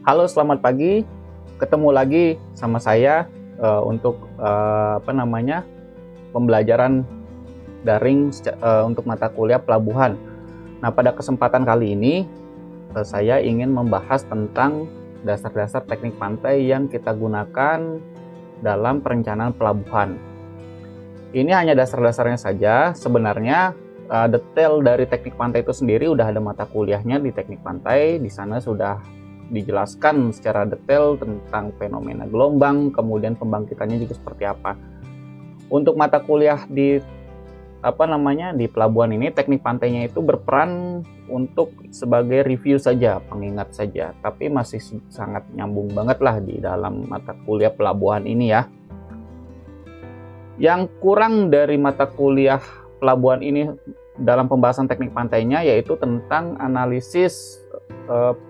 Halo, selamat pagi. Ketemu lagi sama saya untuk pembelajaran daring untuk mata kuliah pelabuhan. Nah, pada kesempatan kali ini saya ingin membahas tentang dasar-dasar teknik pantai yang kita gunakan dalam perencanaan pelabuhan. Ini hanya dasar-dasarnya saja. Sebenarnya detail dari teknik pantai itu sendiri udah ada mata kuliahnya di teknik pantai. Di sana sudah dijelaskan secara detail tentang fenomena gelombang, kemudian pembangkitannya juga seperti apa. Untuk mata kuliah di pelabuhan ini, teknik pantainya itu berperan untuk sebagai review saja, pengingat saja, tapi masih sangat nyambung banget lah di dalam mata kuliah pelabuhan ini ya. Yang kurang dari mata kuliah pelabuhan ini dalam pembahasan teknik pantainya yaitu tentang analisis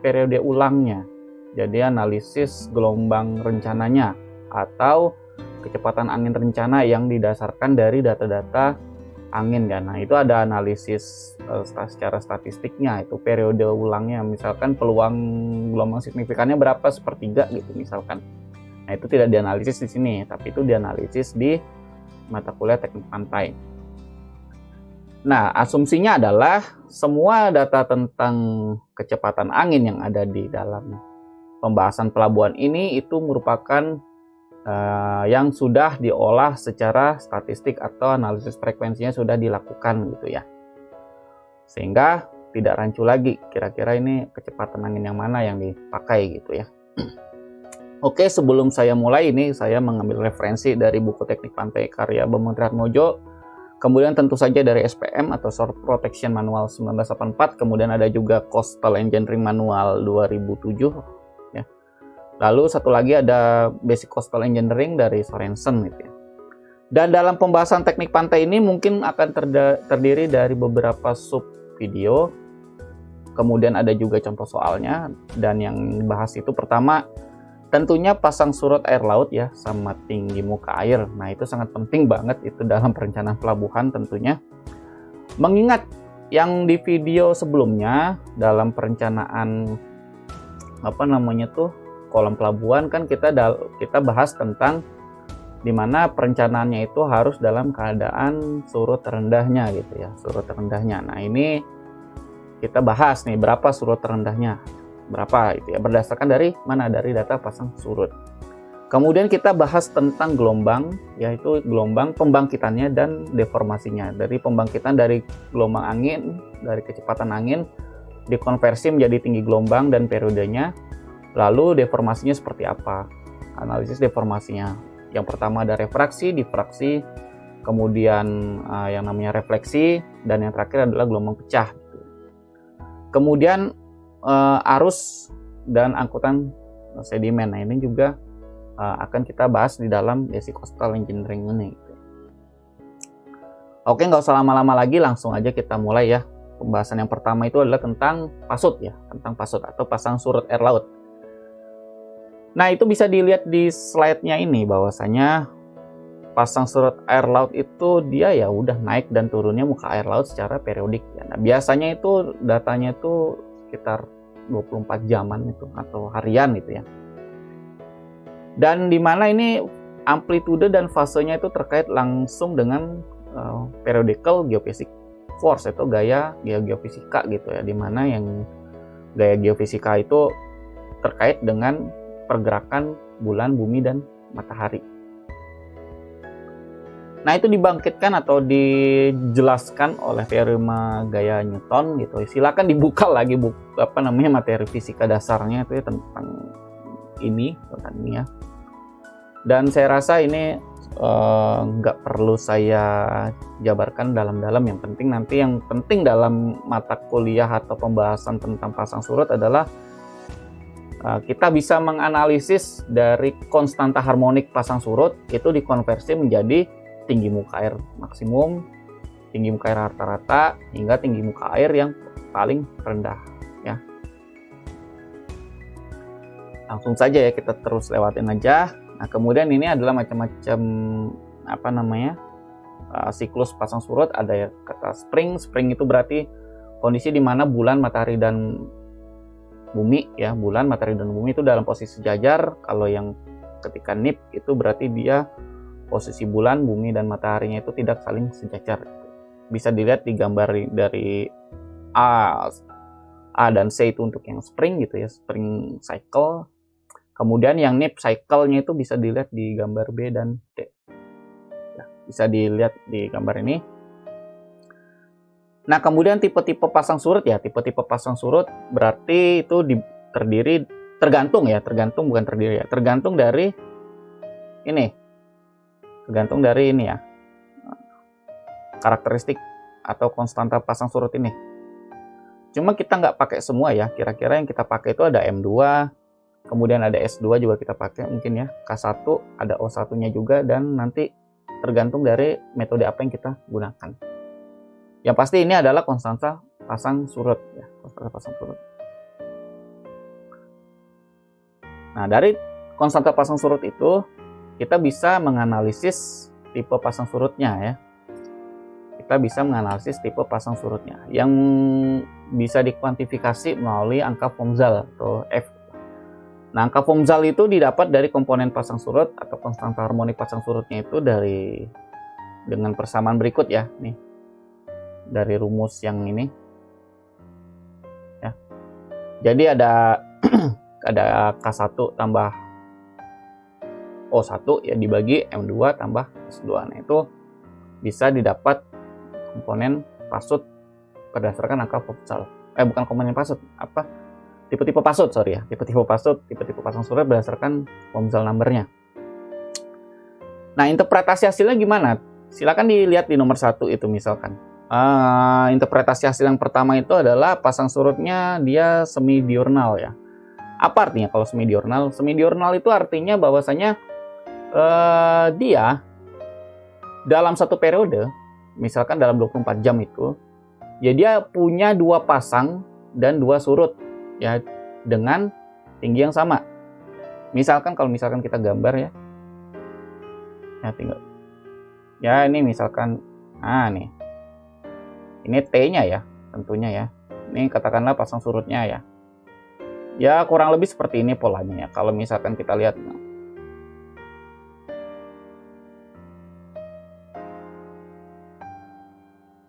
periode ulangnya. Jadi analisis gelombang rencananya atau kecepatan angin rencana yang didasarkan dari data-data angin kan. Nah, itu ada analisis secara statistiknya, itu periode ulangnya. Misalkan peluang gelombang signifikannya berapa, sepertiga gitu misalkan. Nah, itu tidak dianalisis di sini, tapi itu dianalisis di mata kuliah teknik pantai. Nah, asumsinya adalah semua data tentang kecepatan angin yang ada di dalam pembahasan pelabuhan ini itu merupakan yang sudah diolah secara statistik atau analisis frekuensinya sudah dilakukan gitu ya. Sehingga tidak rancu lagi kira-kira ini kecepatan angin yang mana yang dipakai gitu ya. Oke, sebelum saya mulai ini saya mengambil referensi dari buku Teknik Pantai karya Bambang Triatmojo. Kemudian tentu saja dari SPM atau Shore Protection Manual 1984, kemudian ada juga Coastal Engineering Manual 2007 ya. Lalu satu lagi ada Basic Coastal Engineering dari Sorensen gitu ya. Dan dalam pembahasan teknik pantai ini mungkin akan terdiri dari beberapa sub video. Kemudian ada juga contoh soalnya, dan yang dibahas itu pertama tentunya pasang surut air laut ya, sama tinggi muka air. Nah, itu sangat penting banget itu dalam perencanaan pelabuhan tentunya. Mengingat yang di video sebelumnya dalam perencanaan kolam pelabuhan kan kita bahas tentang dimana perencanaannya itu harus dalam keadaan surut terendahnya gitu ya, surut terendahnya. Nah, ini kita bahas nih berapa surut terendahnya. Berapa itu ya, berdasarkan dari mana, dari data pasang surut. Kemudian kita bahas tentang gelombang, yaitu gelombang pembangkitannya dan deformasinya. Dari pembangkitan dari gelombang angin, dari kecepatan angin dikonversi menjadi tinggi gelombang dan periodenya. Lalu deformasinya seperti apa, analisis deformasinya. Yang pertama ada refraksi, difraksi, kemudian yang namanya refleksi, dan yang terakhir adalah gelombang pecah. Kemudian arus dan angkutan sedimen. Nah, ini juga akan kita bahas di dalam Basic Coastal Engineering ini. Oke, nggak usah lama-lama lagi, langsung aja kita mulai ya. Pembahasan yang pertama itu adalah tentang pasut ya, tentang pasut atau pasang surut air laut. Nah, itu bisa dilihat di slide-nya ini bahwasanya pasang surut air laut itu dia ya udah naik dan turunnya muka air laut secara periodik ya. Nah, biasanya itu datanya itu sekitar 24 jaman itu atau harian gitu ya. Dan di mana ini amplitude dan fasenya itu terkait langsung dengan periodical geophysics force, itu gaya geofisika gitu ya, di mana yang gaya geofisika itu terkait dengan pergerakan bulan, bumi, dan matahari. Nah, itu dibangkitkan atau dijelaskan oleh teorema gaya Newton gitu. Silakan dibuka lagi materi fisika dasarnya itu ya, tentang ini ya. Dan saya rasa ini nggak perlu saya jabarkan dalam-dalam. Yang penting dalam mata kuliah atau pembahasan tentang pasang surut adalah kita bisa menganalisis dari konstanta harmonik pasang surut itu dikonversi menjadi tinggi muka air maksimum, tinggi muka air rata-rata, hingga tinggi muka air yang paling rendah ya. Langsung saja ya, kita terus lewatin aja. Nah, kemudian ini adalah macam-macam siklus pasang surut. Ada kata spring itu berarti kondisi di mana bulan, matahari, dan bumi ya, bulan, matahari dan bumi itu dalam posisi sejajar. Kalau yang ketika nip itu berarti dia posisi bulan, bumi dan mataharinya itu tidak saling sejajar. Bisa dilihat di gambar dari A dan C itu untuk yang spring gitu ya, spring cycle. Kemudian yang nip cycle-nya itu bisa dilihat di gambar B dan D. Ya, bisa dilihat di gambar ini. Nah, kemudian tipe-tipe pasang surut ya, tipe-tipe pasang surut berarti itu tergantung dari ini. Tergantung dari ini ya. Karakteristik atau konstanta pasang surut ini. Cuma kita nggak pakai semua ya, kira-kira yang kita pakai itu ada M2, kemudian ada S2 juga kita pakai mungkin ya, K1, ada O1-nya juga, dan nanti tergantung dari metode apa yang kita gunakan. Yang pasti ini adalah konstanta pasang surut ya, konstanta pasang surut. Nah, dari konstanta pasang surut itu kita bisa menganalisis tipe pasang surutnya ya. Kita bisa menganalisis tipe pasang surutnya yang bisa dikuantifikasi melalui angka Fomzal atau F. Nah, angka Fomzal itu didapat dari komponen pasang surut atau konstanta harmonik pasang surutnya itu dengan persamaan berikut ya, nih. Dari rumus yang ini. Ya. Jadi ada ada K1 tambah O1 ya dibagi M2 tambah S2. Nah, itu bisa didapat komponen pasut berdasarkan angka Fomzal. Bukan komponen pasut, tipe-tipe pasut, sorry ya. Tipe-tipe pasut, tipe-tipe pasang surut berdasarkan Fomzal number-nya. Nah, interpretasi hasilnya gimana? Silakan dilihat di nomor 1 itu misalkan. Interpretasi hasil yang pertama itu adalah pasang surutnya dia semi diurnal ya. Apa artinya kalau semi diurnal? Semi diurnal itu artinya bahwasanya dia dalam satu periode, misalkan dalam 24 jam itu, ya dia punya 2 pasang dan 2 surut ya dengan tinggi yang sama. Misalkan kalau kita gambar ya. Ya tinggal. Ya ini misalkan nih. Ini T-nya ya, tentunya ya. Ini katakanlah pasang surutnya ya. Ya kurang lebih seperti ini polanya ya. Kalau misalkan kita lihat.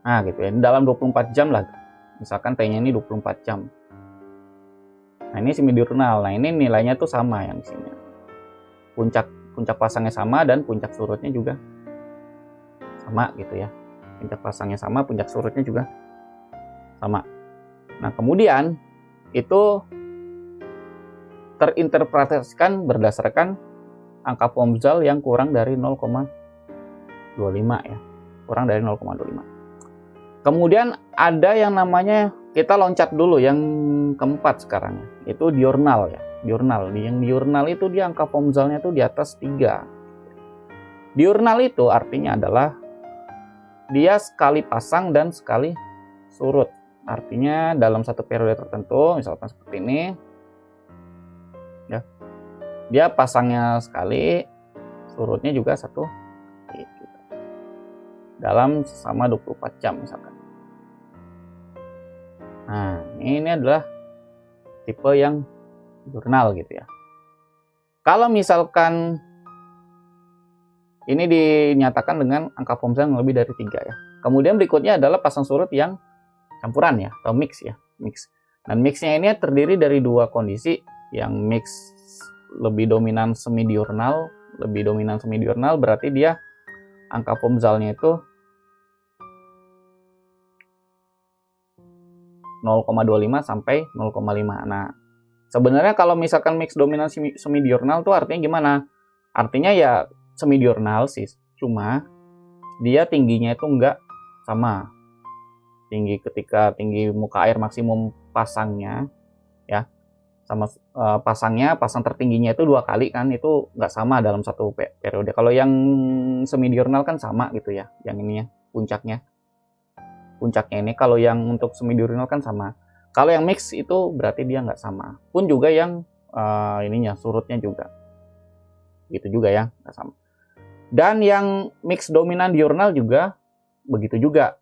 Nah gitu ya, dalam 24 jam lah. Misalkan T-nya ini 24 jam. Nah ini semi diurnal. Nah ini nilainya tuh sama yang di sini. Puncak pasangnya sama dan puncak surutnya juga sama gitu ya. Puncak pasangnya sama, puncak surutnya juga sama. Nah, kemudian itu terinterpretasikan berdasarkan angka Fomzal yang kurang dari 0,25 ya. Kurang dari 0,25. Kemudian ada yang namanya, kita loncat dulu yang keempat sekarang ya. Itu diurnal ya. Yang diurnal itu dia angka Fomzalnya itu di atas 3. Diurnal itu artinya adalah dia sekali pasang dan sekali surut. Artinya dalam satu periode tertentu, misalkan seperti ini, ya, dia pasangnya sekali, surutnya juga satu, gitu. Dalam sama 24 jam misalkan. Nah, ini adalah tipe yang diurnal gitu ya. Kalau misalkan ini dinyatakan dengan angka Fomzal yang lebih dari 3 ya. Kemudian berikutnya adalah pasang surut yang campuran ya, atau mix ya. Mix. Dan mixnya ini terdiri dari 2 kondisi. Yang mix lebih dominan semi diurnal berarti dia angka Fomzalnya itu 0,25 sampai 0,5. Nah, sebenarnya kalau misalkan mix dominan semi diurnal tuh artinya gimana? Artinya ya semi diurnal sih, cuma dia tingginya itu enggak sama. Ketika tinggi muka air maksimum pasangnya ya sama pasang tertingginya itu 2 kali kan, itu enggak sama dalam satu periode. Kalau yang semi diurnal kan sama gitu ya, yang ini ya puncaknya ini. Kalau yang untuk semi diurnal kan sama. Kalau yang mix itu berarti dia enggak sama. Pun juga yang ininya surutnya juga gitu juga ya, enggak sama. Dan yang mix dominan diurnal juga begitu juga.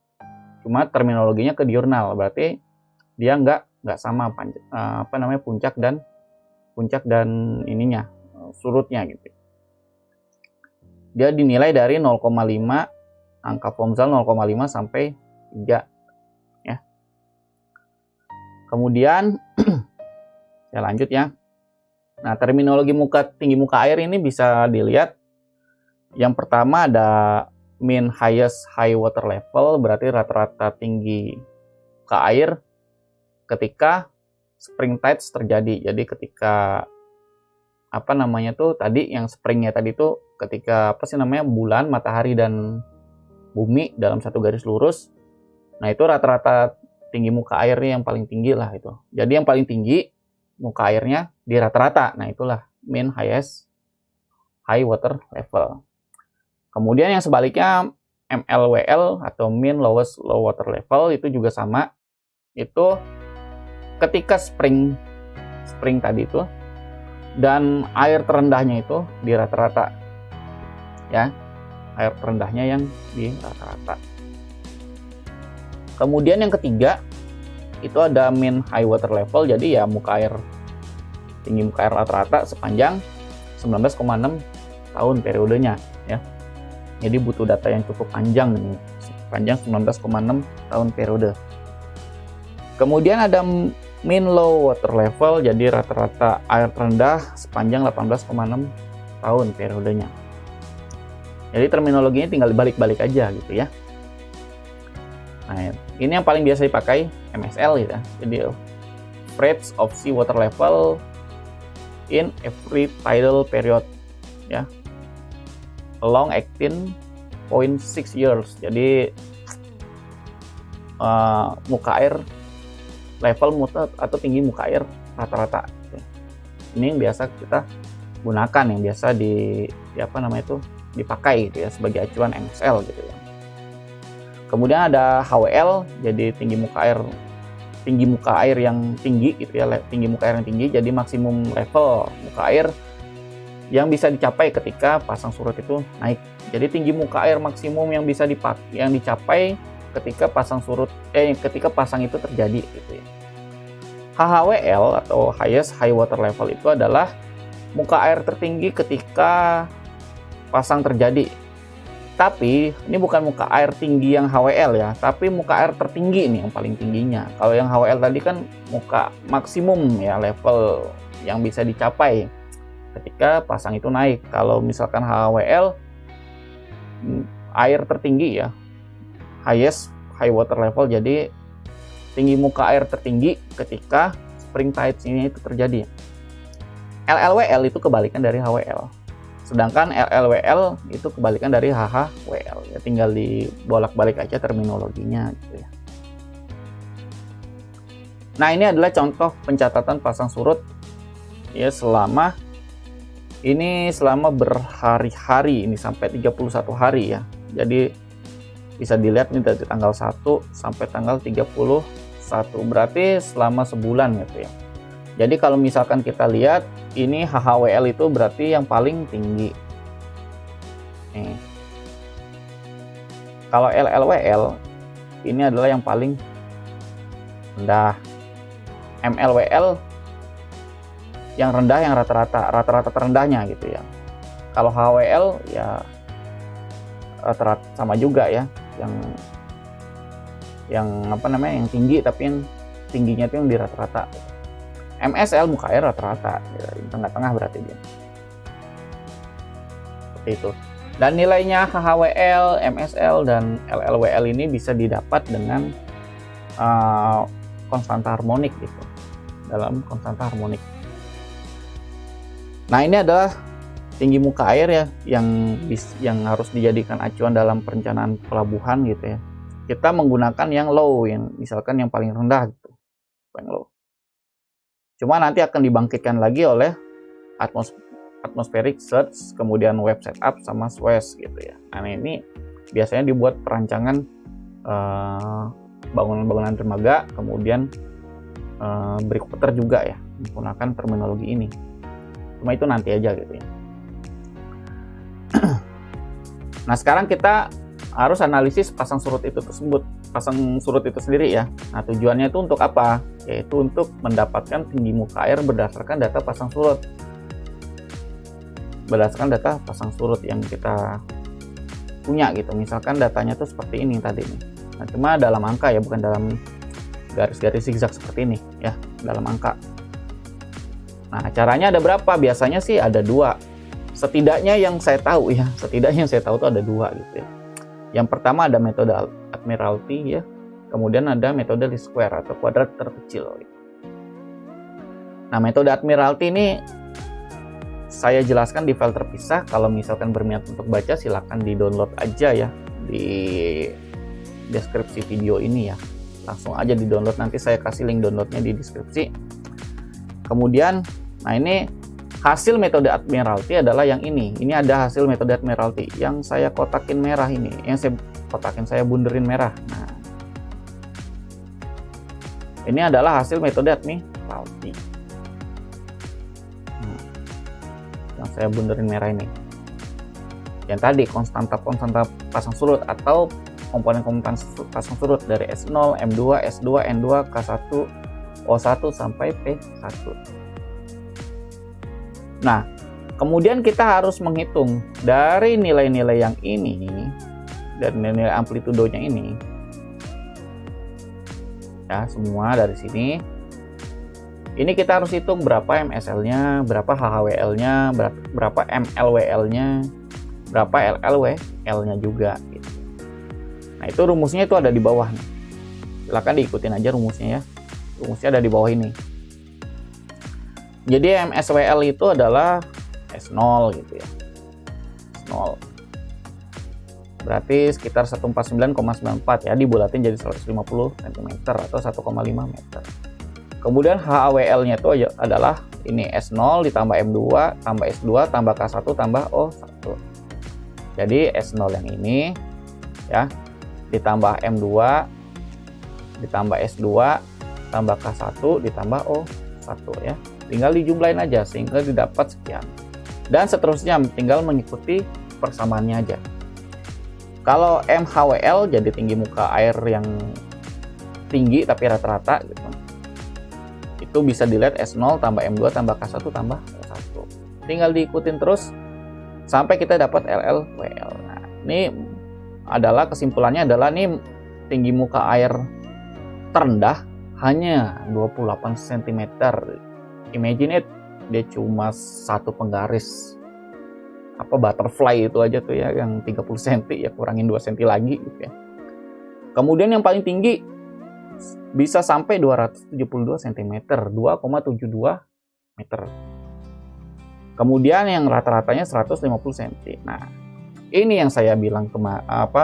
Cuma terminologinya ke diurnal, berarti dia nggak nggak sama puncak dan ininya surutnya gitu. Dia dinilai dari 0,5 angka Pohmsal 0,5 sampai 3 ya. Kemudian saya lanjut ya. Nah, terminologi tinggi muka air ini bisa dilihat. Yang pertama ada mean highest high water level, berarti rata-rata tinggi muka air ketika spring tides terjadi. Jadi ketika tadi yang springnya tadi tuh ketika bulan, matahari dan bumi dalam satu garis lurus. Nah, itu rata-rata tinggi muka airnya yang paling tinggi lah itu. Jadi yang paling tinggi muka airnya di rata-rata. Nah, itulah mean highest high water level. Kemudian yang sebaliknya MLWL atau mean lowest low water level itu juga sama. Itu ketika spring tadi itu dan air terendahnya itu di rata-rata. Ya. Air terendahnya yang di rata-rata. Kemudian yang ketiga itu ada mean high water level, jadi ya tinggi muka air rata-rata sepanjang 19,6 tahun periodenya ya. Jadi butuh data yang cukup panjang nih, sepanjang 19,6 tahun periode. Kemudian ada mean low water level, jadi rata-rata air terendah sepanjang 18,6 tahun periodenya. Jadi terminologinya tinggal dibalik-balik aja gitu ya. Nah, ini yang paling biasa dipakai MSL gitu ya. Jadi average of sea water level in every tidal period ya. Along 18.6 years. Jadi muka air level atau tinggi muka air rata-rata. Ini yang biasa kita gunakan, yang biasa dipakai gitu ya sebagai acuan MSL gitu ya. Kemudian ada HWL, jadi tinggi muka air yang tinggi gitu ya, tinggi muka air yang tinggi, jadi maksimum level muka air yang bisa dicapai ketika pasang surut itu naik. Jadi tinggi muka air maksimum yang bisa dicapai ketika ketika pasang itu terjadi gitu ya. HHWL atau highest high water level itu adalah muka air tertinggi ketika pasang terjadi. Tapi ini bukan muka air tinggi yang HWL ya, tapi muka air tertinggi ini yang paling tingginya. Kalau yang HWL tadi kan muka maksimum ya, level yang bisa dicapai ketika pasang itu naik. Kalau misalkan HWL air tertinggi ya, highest high water level, jadi tinggi muka air tertinggi ketika spring tides ini itu terjadi. LLWL itu kebalikan dari HWL. Sedangkan LLWL itu kebalikan dari HHWL. Ya, tinggal dibolak-balik aja terminologinya gitu ya. Nah, ini adalah contoh pencatatan pasang surut ya selama berhari-hari, ini sampai 31 hari ya. Jadi bisa dilihat nih dari tanggal 1 sampai tanggal 31, berarti selama sebulan gitu ya. Jadi kalau misalkan kita lihat ini HHWL itu berarti yang paling tinggi. Nih. Kalau LLWL ini adalah yang paling rendah. MLWL yang rendah, yang rata-rata terendahnya gitu ya. Kalau HWL ya rata-rata sama juga ya, yang tinggi, tapi yang tingginya itu yang di rata-rata. MSL muka air rata-rata, ya, tengah-tengah berarti dia. Seperti itu. Dan nilainya HHWL, MSL, dan LLWL ini bisa didapat dengan konstanta harmonik gitu, dalam konstanta harmonik. Nah, ini adalah tinggi muka air ya yang harus dijadikan acuan dalam perencanaan pelabuhan gitu ya. Kita menggunakan yang low, yang misalkan yang paling rendah gitu, paling low. Cuma nanti akan dibangkitkan lagi oleh atmospheric surge, kemudian wave setup sama SWES gitu ya. Nah, ini biasanya dibuat perancangan bangunan-bangunan dermaga, kemudian breakwater juga ya, menggunakan terminologi ini. Cuma itu nanti aja gitu ya. Nah, sekarang kita harus analisis pasang surut itu sendiri ya. Nah, tujuannya itu untuk apa? yaitu untuk mendapatkan tinggi muka air berdasarkan data pasang surut. Berdasarkan data pasang surut yang kita punya gitu. Misalkan datanya tuh seperti ini tadi nih. Nah, cuma dalam angka ya, bukan dalam garis-garis zigzag seperti ini ya, dalam angka. Nah, caranya ada berapa? Biasanya sih ada dua. Setidaknya yang saya tahu ya, tuh ada dua gitu ya. Yang pertama ada metode Admiralty ya. Kemudian ada metode least square atau kuadrat terkecil. Nah, metode Admiralty ini saya jelaskan di file terpisah. Kalau misalkan berminat untuk baca, silakan di-download aja ya di deskripsi video ini ya. Langsung aja di-download, nanti saya kasih link downloadnya di deskripsi. Kemudian, nah ini hasil metode Admiralty adalah yang ini. Ini ada hasil metode Admiralty yang saya kotakin merah ini, saya bunderin merah. Nah, ini adalah hasil metode Admiralty. Yang saya bunderin merah ini. Yang tadi konstanta pasang surut atau komponen-komponen pasang surut dari S0, M2, S2, N2, K1, O1 sampai P1. Nah, kemudian kita harus menghitung dari nilai-nilai yang ini, dari nilai amplitudonya ini. Ya, semua dari sini. Ini kita harus hitung berapa MSL-nya, berapa HHWL-nya, berapa MLWL-nya, berapa LLWL-nya juga. Gitu. Nah, itu rumusnya itu ada di bawah nih. Silakan diikutin aja rumusnya ya. Rumusnya ada di bawah ini. Jadi MSWL itu adalah S0 gitu ya. S0. Berarti sekitar 149,94 ya, dibulatin jadi 150 cm atau 1,5 meter. Kemudian HAWL-nya itu adalah ini S0 ditambah M2 tambah S2 tambah K1 tambah O1. Jadi S0 yang ini ya ditambah M2 ditambah S2 tambah K1 ditambah O1 ya. Tinggal dijumlahin aja sehingga didapat sekian. Dan seterusnya tinggal mengikuti persamaannya aja. Kalau MHWL jadi tinggi muka air yang tinggi tapi rata-rata gitu. Itu bisa dilihat S0 tambah M2 tambah K1 tambah O1. Tinggal diikutin terus sampai kita dapat LLWL. Nah, ini adalah kesimpulannya adalah nih tinggi muka air terendah hanya 28 cm. Imagine it, dia cuma satu penggaris butterfly itu aja tuh ya, yang 30 cm ya, kurangin 2 cm lagi gitu ya. Kemudian yang paling tinggi bisa sampai 272 cm, 2,72 meter. Kemudian yang rata-ratanya 150 cm. Nah, ini yang saya bilang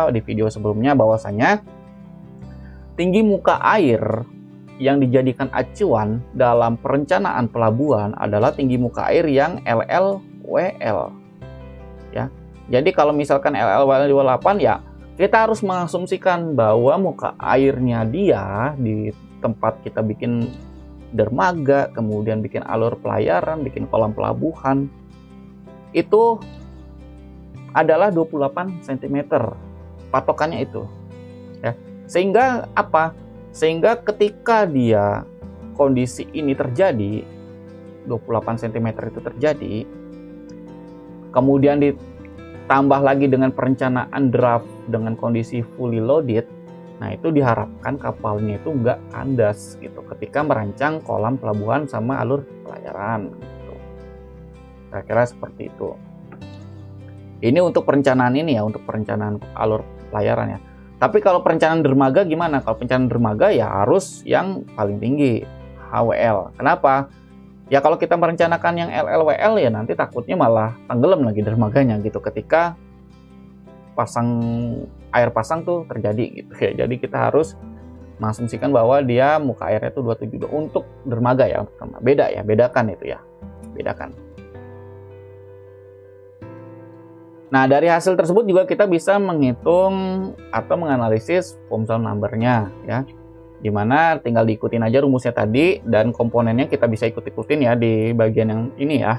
di video sebelumnya, bahwasanya tinggi muka air yang dijadikan acuan dalam perencanaan pelabuhan adalah tinggi muka air yang LLWL. Ya. Jadi kalau misalkan LLWL 28 ya, kita harus mengasumsikan bahwa muka airnya dia di tempat kita bikin dermaga, kemudian bikin alur pelayaran, bikin kolam pelabuhan, itu adalah 28 cm. Patokannya itu. Ya. Sehingga apa? Sehingga ketika dia kondisi ini terjadi, 28 cm itu terjadi, kemudian ditambah lagi dengan perencanaan draft dengan kondisi fully loaded, nah itu diharapkan kapalnya itu nggak kandas gitu ketika merancang kolam pelabuhan sama alur pelayaran gitu. Kira-kira seperti itu. Ini untuk perencanaan ini ya, untuk perencanaan alur pelayaran ya. Tapi kalau perencanaan dermaga gimana? Kalau perencanaan dermaga ya harus yang paling tinggi, HWL. Kenapa? Ya kalau kita merencanakan yang LLWL ya nanti takutnya malah tenggelam lagi dermaganya gitu ketika air pasang tuh terjadi gitu ya. Jadi kita harus mengasumsikan bahwa dia muka airnya tuh 272 untuk dermaga ya. Beda ya, bedakan itu ya. Bedakan. Nah, dari hasil tersebut juga kita bisa menghitung atau menganalisis FOAMZAL number-nya ya. Dimana tinggal diikutin aja rumusnya tadi, dan komponennya kita bisa ikut-ikutin ya di bagian yang ini ya.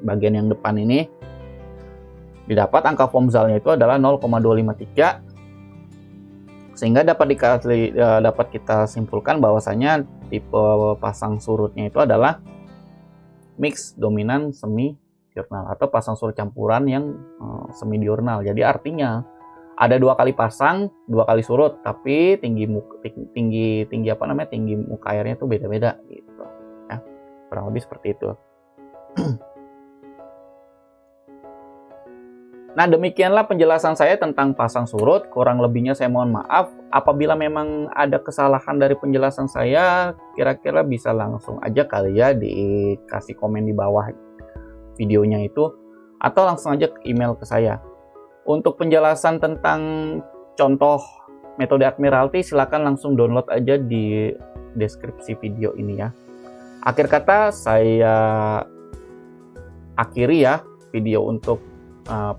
Bagian yang depan ini. Didapat angka FOAMZAL-nya itu adalah 0,253. Sehingga dapat kita simpulkan bahwasanya tipe pasang surutnya itu adalah mix dominan semi diurnal atau pasang surut campuran yang semi diurnal. Jadi artinya ada 2 kali pasang, 2 kali surut, tapi tinggi muka airnya itu beda-beda gitu. Ya, kurang lebih seperti itu. Nah, demikianlah penjelasan saya tentang pasang surut. Kurang lebihnya saya mohon maaf. Apabila memang ada kesalahan dari penjelasan saya, kira-kira bisa langsung aja kali ya dikasih komen di bawah videonya itu, atau langsung aja email ke saya. Untuk penjelasan tentang contoh metode Admiralty, silakan langsung download aja di deskripsi video ini ya. Akhir kata, saya akhiri ya video untuk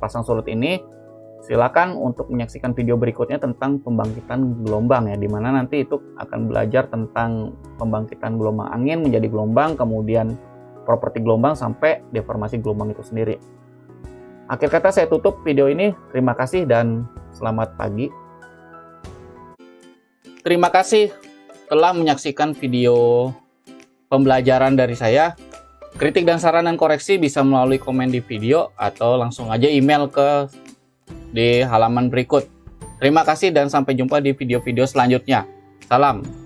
pasang surut ini. Silakan untuk menyaksikan video berikutnya tentang pembangkitan gelombang ya, dimana nanti itu akan belajar tentang pembangkitan gelombang angin menjadi gelombang, kemudian properti gelombang sampai deformasi gelombang itu sendiri. Akhir kata saya tutup video ini. Terima kasih dan selamat pagi. Terima kasih telah menyaksikan video pembelajaran dari saya. Kritik dan saran dan koreksi bisa melalui komen di video atau langsung aja email di halaman berikut. Terima kasih dan sampai jumpa di video-video selanjutnya. Salam.